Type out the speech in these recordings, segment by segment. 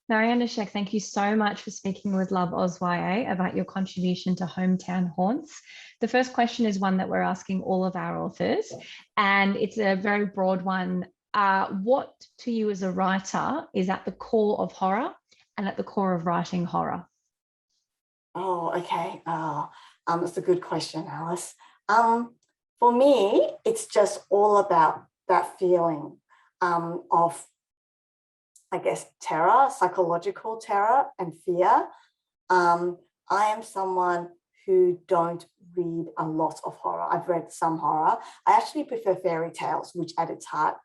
Marianna, Shek, thank you so much for speaking with Love Oz YA about your contribution to hometown haunts. The first question is one that we're asking all of our authors, and it's a very broad one. What to you as a writer is at the core of horror and at the core of writing horror? Oh, okay. That's a good question, Alice. For me, it's just all about that feeling of, I guess, terror, psychological terror and fear. I am someone who don't read a lot of horror. I've read some horror. I actually prefer fairy tales, which at its heart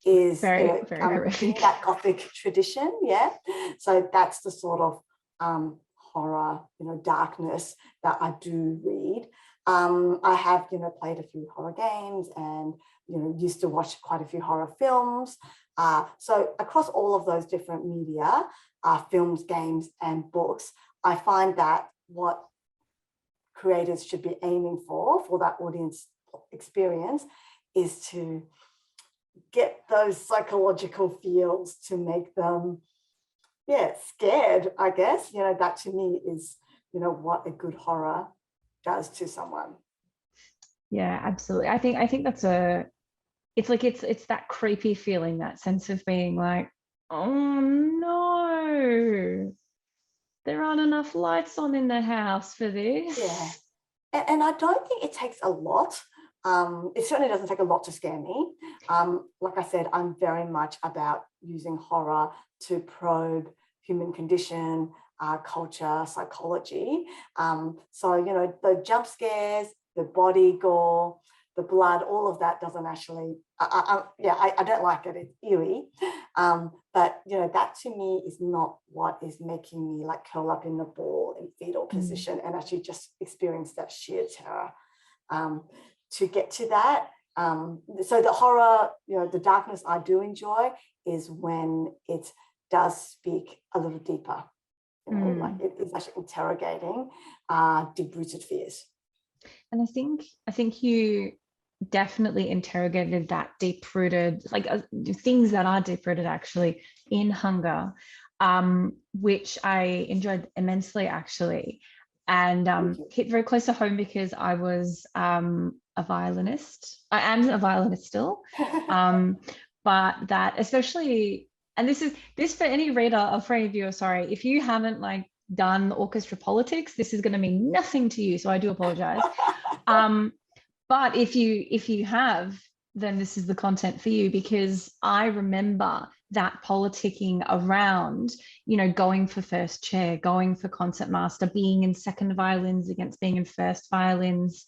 is, Very, very in horrific. that Gothic tradition. Yeah. So that's the sort of horror, darkness that I do read. I have, played a few horror games and, used to watch quite a few horror films. So across all of those different media, films, games, and books, I find that what creators should be aiming for that audience experience is to get those psychological feels to make them, scared, I guess. That to me is, what a good horror does to someone. Yeah, absolutely. I think that's it's that creepy feeling, that sense of being like, oh no, there aren't enough lights on in the house for Yeah. this. And I don't think it takes a lot. It certainly doesn't take a lot to scare me. Like I said, I'm very much about using horror to probe human condition, culture, psychology. So, the jump scares, the body gore, the blood, all of that doesn't actually, I don't like it. It's eerie. But, that to me is not what is making me like curl up in the ball in fetal position and actually just experience that sheer terror. To get to that, so the horror, the darkness I do enjoy is when it does speak a little deeper, like it is actually interrogating deep-rooted fears. And I think you definitely interrogated that deep-rooted, like things that are deep-rooted actually in hunger, which I enjoyed immensely actually, and hit very close to home because I was a violinist. I am a violinist still, but that especially, and this for any reader or for any viewer, sorry, if you haven't like done orchestra politics, this is going to mean nothing to you, so I do apologize. But if you have, then this is the content for you, because I remember that politicking around, going for first chair, going for concertmaster, being in second violins against being in first violins.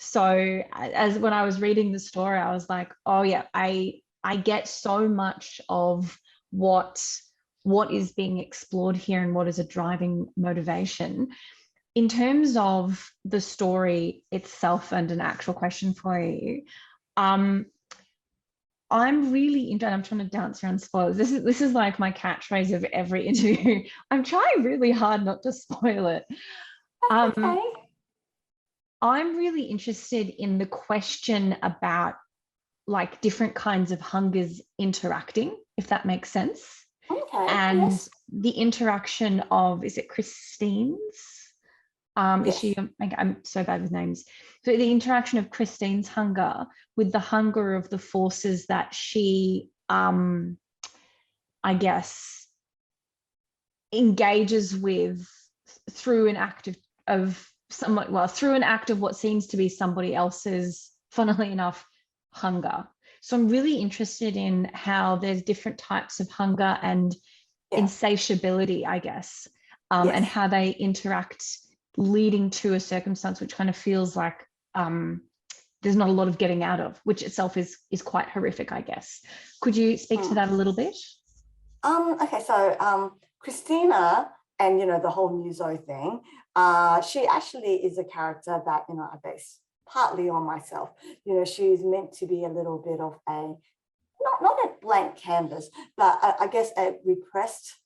So as when I was reading the story, I was like, oh yeah, I get so much of what is being explored here and what is a driving motivation. In terms of the story itself, and an actual question for you, I'm really into, and I'm trying to dance around spoilers. This is like my catchphrase of every interview. I'm trying really hard not to spoil it. That's okay. I'm really interested in the question about like different kinds of hungers interacting, if that makes sense. Okay. And Yes. the interaction of, is it Christine's? Is Yes. she, I'm so bad with names. So the interaction of Christine's hunger with the hunger of the forces that she, I guess, engages with through an act through an act of what seems to be somebody else's, funnily enough, hunger. So I'm really interested in how there's different types of hunger and insatiability, I guess, and how they interact, leading to a circumstance which kind of feels like there's not a lot of getting out of, which itself is quite horrific, I guess. Could you speak to that a little bit? Okay, so Christina and the whole Muso thing, she actually is a character that I base partly on myself. She's meant to be a little bit of a not a blank canvas, but I guess a repressed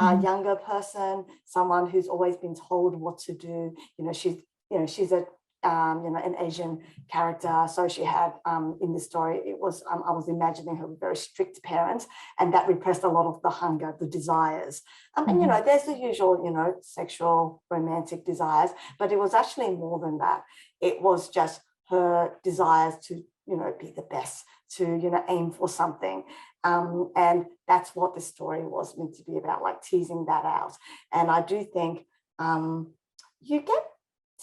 younger person, someone who's always been told what to do. She's a an Asian character. So she had, in this story, it was, I was imagining her with very strict parents, and that repressed a lot of the hunger, the desires. And, there's the usual, sexual, romantic desires, but it was actually more than that. It was just her desires to, be the best, to, aim for something. And that's what the story was meant to be about, like teasing that out. And I do think you get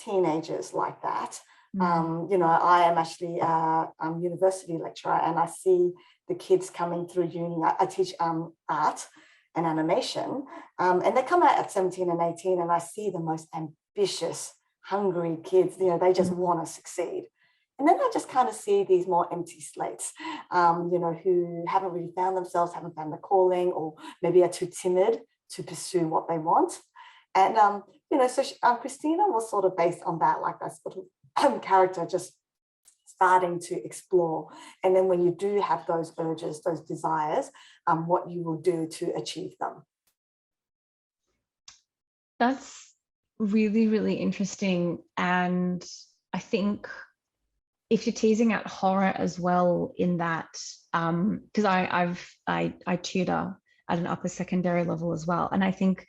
teenagers like that. I am actually a university lecturer, and I see the kids coming through uni. I teach art and animation, and they come out at 17 and 18, and I see the most ambitious, hungry kids. They just want to succeed. And then I just kind of see these more empty slates, who haven't really found themselves, haven't found the calling, or maybe are too timid to pursue what they want. And, so Christina was sort of based on that, like that sort of character just starting to explore. And then when you do have those urges, those desires, what you will do to achieve them. That's really, really interesting. And I think if you're teasing out horror as well in that, because I tutor at an upper secondary level as well. And I think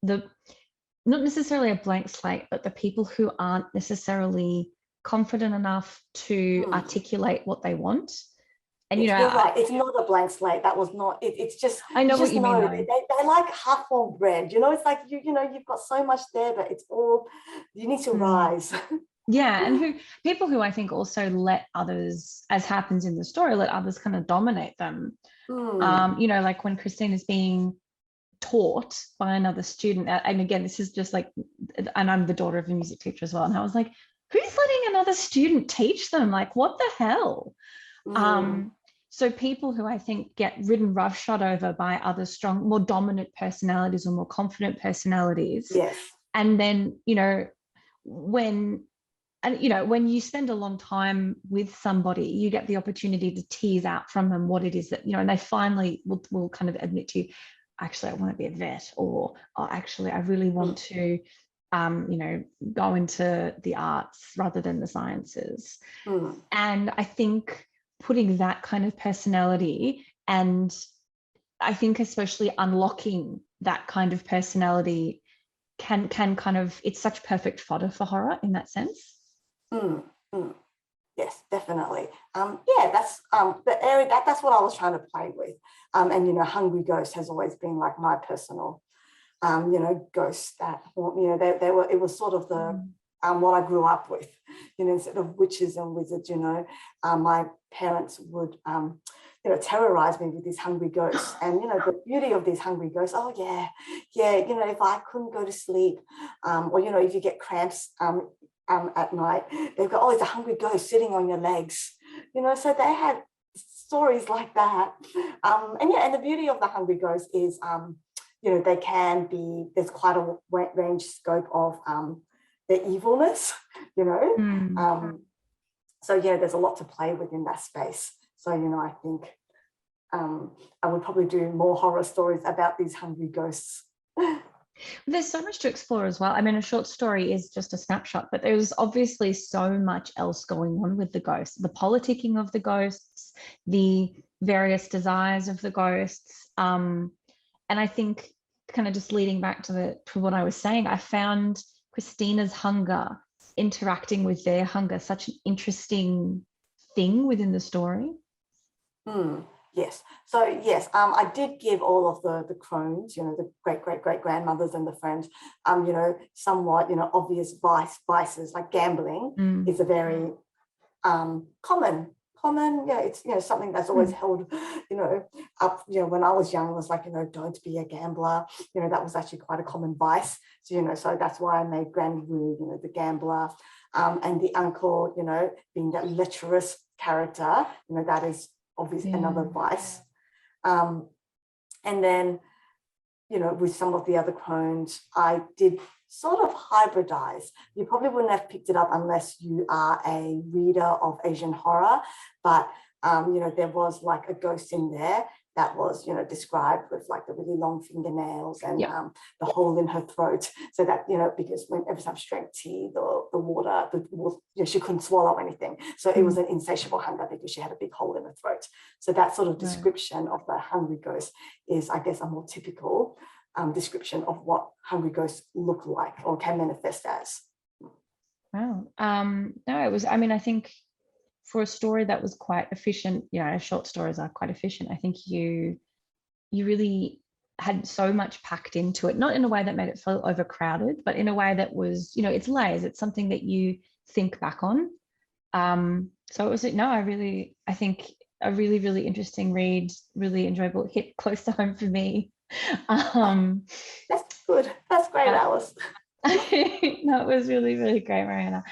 not necessarily a blank slate, but the people who aren't necessarily confident enough to articulate what they want. And you're right, it's not a blank slate. That was not it. It's just, I know what you mean. They like half-formed bread. It's like you've got so much there, but it's all, you need to rise. Yeah, and people who I think also let others, as happens in the story, let others kind of dominate them. Like when Christine is being taught by another student, and again, this is just like, and I'm the daughter of a music teacher as well, and I was like, who's letting another student teach them? Like, what the hell? So people who I think get ridden roughshod over by other strong, more dominant personalities or more confident personalities. Yes. And then, when you spend a long time with somebody, you get the opportunity to tease out from them what it is that, and they finally will kind of admit to you, actually, I want to be a vet, or actually, I really want to, go into the arts rather than the sciences. And I think putting that kind of personality, and I think especially unlocking that kind of personality can kind of, it's such perfect fodder for horror in that sense. Yes, definitely. That's the area that's what I was trying to play with. And Hungry Ghost has always been like my personal, ghosts that haunt. They were. It was sort of the what I grew up with. Instead of witches and wizards. My parents would terrorize me with these hungry ghosts. And the beauty of these hungry ghosts. Oh yeah. If I couldn't go to sleep, or if you get cramps. At night, they've got, it's a hungry ghost sitting on your legs, so they had stories like that. And the beauty of the hungry ghost is, they can be, there's quite a range scope of their evilness, so there's a lot to play with in that space. So, I think I would probably do more horror stories about these hungry ghosts. There's so much to explore as well. I mean, a short story is just a snapshot, but there's obviously so much else going on with the ghosts, the politicking of the ghosts, the various desires of the ghosts. And I think kind of just leading back to what I was saying, I found Christina's hunger interacting with their hunger such an interesting thing within the story. Yes. So yes, I did give all of the crones, the great grandmothers and the friends, somewhat, obvious vices like gambling is a very common. It's something that's always held, up. When I was young, it was like, don't be a gambler. That was actually quite a common vice. So so that's why I made Granny Woo, the gambler, and the uncle, being that lecherous character. That is obviously another vice. And then, with some of the other crones, I did sort of hybridize. You probably wouldn't have picked it up unless you are a reader of Asian horror, but, there was like a ghost in there that was, you know, described with like the really long fingernails and Yep. the hole in her throat, so that, you know, because when every time she drank tea, the water, you know, she couldn't swallow anything. So it was an insatiable hunger because she had a big hole in her throat. So that sort of description of the hungry ghost is, I guess, a more typical description of what hungry ghosts look like or can manifest as. Wow. No, it was, I mean, I think for a story that was quite efficient, short stories are quite efficient. I think you really had so much packed into it, not in a way that made it feel overcrowded, but in a way that was, it's layers. It's something that you think back on. So it was, I think a really, really interesting read, really enjoyable, hit close to home for me. That's good. That's great, Alice. No, it was really, really great, Marianna.